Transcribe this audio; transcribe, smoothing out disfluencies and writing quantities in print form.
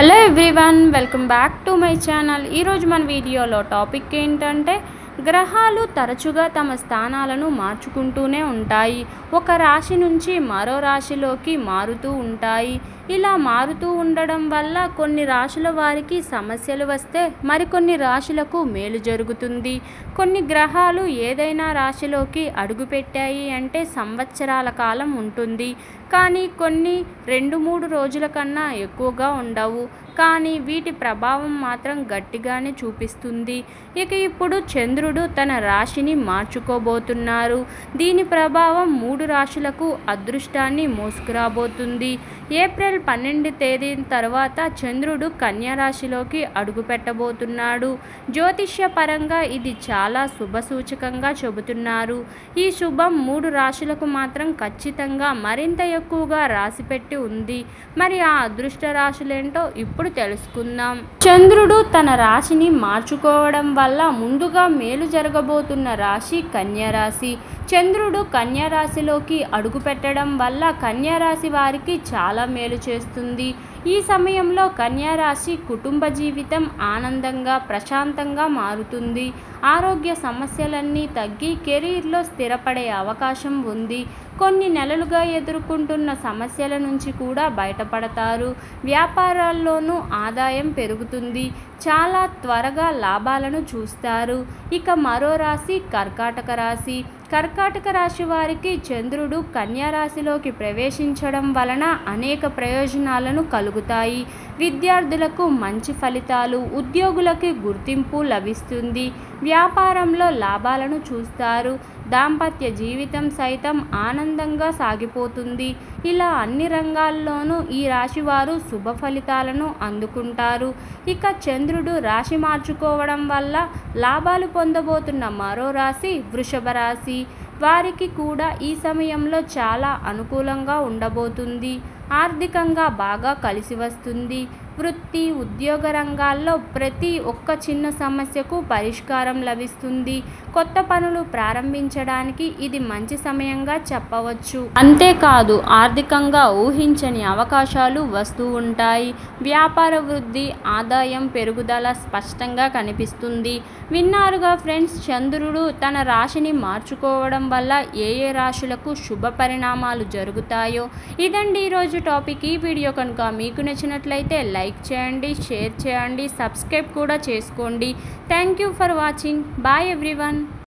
Hello everyone, welcome back to my channel. ఈరోజు మన వీడియోలో టాపిక్ ఏంటంటే గ్రహాలు తరచుగా తమ స్థానాలను మార్చుకుంటూనే ఉంటాయి. ఒక రాశి నుంచి మరో రాశిలోకి మారుతూ ఉంటాయి. ఇలా మారుతూ ఉండడం వల్ల కొన్ని రాశుల వారికి సమస్యలు వస్తే మరికొన్ని రాశులకు మేలు జరుగుతుంది. కొన్ని గ్రహాలు ఏదైనా రాశిలోకి అడుగుపెట్టాయి అంటే సంవత్సరాల కాలం ఉంటుంది. కానీ కొన్ని 2-3 రోజుల కన్నా ఎక్కువగా ఉండవు. కానీ వీటి ప్రభావం మాత్రం గట్టిగానే చూపిస్తుంది. ఇక ఇప్పుడు చంద్రుడు తన రాశిని మార్చుకోబోతున్నారు. దీని ప్రభావం 3 రాశులకు అదృష్టాన్ని మోసుకురాబోతుంది. ఏప్రిల్ 12 తేదీ తర్వాత చంద్రుడు కన్యా రాశిలోకి అడుగుపెట్టబోతున్నాడు. జ్యోతిష్య పరంగా ఇది చాలా శుభసూచకంగా చెబుతున్నారు. ఈ శుభం 3 రాశులకు మాత్రం ఖచ్చితంగా మరింత ఎక్కువగా రాసిపెట్టి ఉంది. మరి ఆ అదృష్ట రాశులేంటో ఇప్పుడు తెలుసుకుందాం. చంద్రుడు తన రాశిని మార్చుకోవడం వల్ల ముందుగా మేలు జరగబోతున్న రాశి కన్యా రాశి. చంద్రుడు కన్యా రాశిలోకి అడుగుపెట్టడం వల్ల కన్యా రాశి వారికి చాలా మేలు చేస్తుంది. ఈ సమయంలో కన్యా రాశి కుటుంబ జీవితం ఆనందంగా ప్రశాంతంగా మారుతుంది. ఆరోగ్య సమస్యలన్నీ తగ్గి కెరీర్లో స్థిరపడే అవకాశం ఉంది. కొన్ని నెలలుగా ఎదుర్కొంటున్న సమస్యల నుంచి కూడా బయటపడతారు. వ్యాపారాల్లోనూ ఆదాయం పెరుగుతుంది. చాలా త్వరగా లాభాలను చూస్తారు. ఇక మరో రాశి కర్కాటక రాశి. కర్కాటక రాశి వారికి చంద్రుడు కన్యా రాశిలోకి ప్రవేశించడం వలన అనేక ప్రయోజనాలను కలుగుతాయి. విద్యార్థులకు మంచి ఫలితాలు, ఉద్యోగులకి గుర్తింపు లభిస్తుంది. వ్యాపారంలో లాభాలను చూస్తారు. దాంపత్య జీవితం సైతం ఆనందంగా సాగిపోతుంది. ఇలా అన్ని రంగాల్లోనూ ఈ రాశి వారు శుభ ఫలితాలను అందుకుంటారు. ఇక చంద్రుడు రాశి మార్చుకోవడం వల్ల లాభాలు పొందబోతున్న మరో రాశి వృషభ రాశి. వారికి కూడా ఈ సమయంలో చాలా అనుకూలంగా ఉండబోతుంది. ఆర్థికంగా బాగా కలిసి వస్తుంది. వృత్తి, ఉద్యోగ రంగాల్లో ప్రతి ఒక్క చిన్న సమస్యకు పరిష్కారం లభిస్తుంది. కొత్త పనులు ప్రారంభించడానికి ఇది మంచి సమయంగా చెప్పవచ్చు. అంతేకాదు ఆర్థికంగా ఊహించని అవకాశాలు వస్తూ ఉంటాయి. వ్యాపార వృద్ధి, ఆదాయం పెరుగుదల స్పష్టంగా కనిపిస్తుంది. విన్నారుగా ఫ్రెండ్స్, చంద్రుడు తన రాశిని మార్చుకోవడం వల్ల ఏ రాశులకు శుభ పరిణామాలు జరుగుతాయో. ఇదండి ఈరోజు టాపిక్. ఈ వీడియో కనుక మీకు నచ్చినట్లయితే లైక్ చేయండి, షేర్ చేయండి, సబ్స్క్రైబ్ కూడా చేసుకోండి. Thank you for watching. Bye everyone.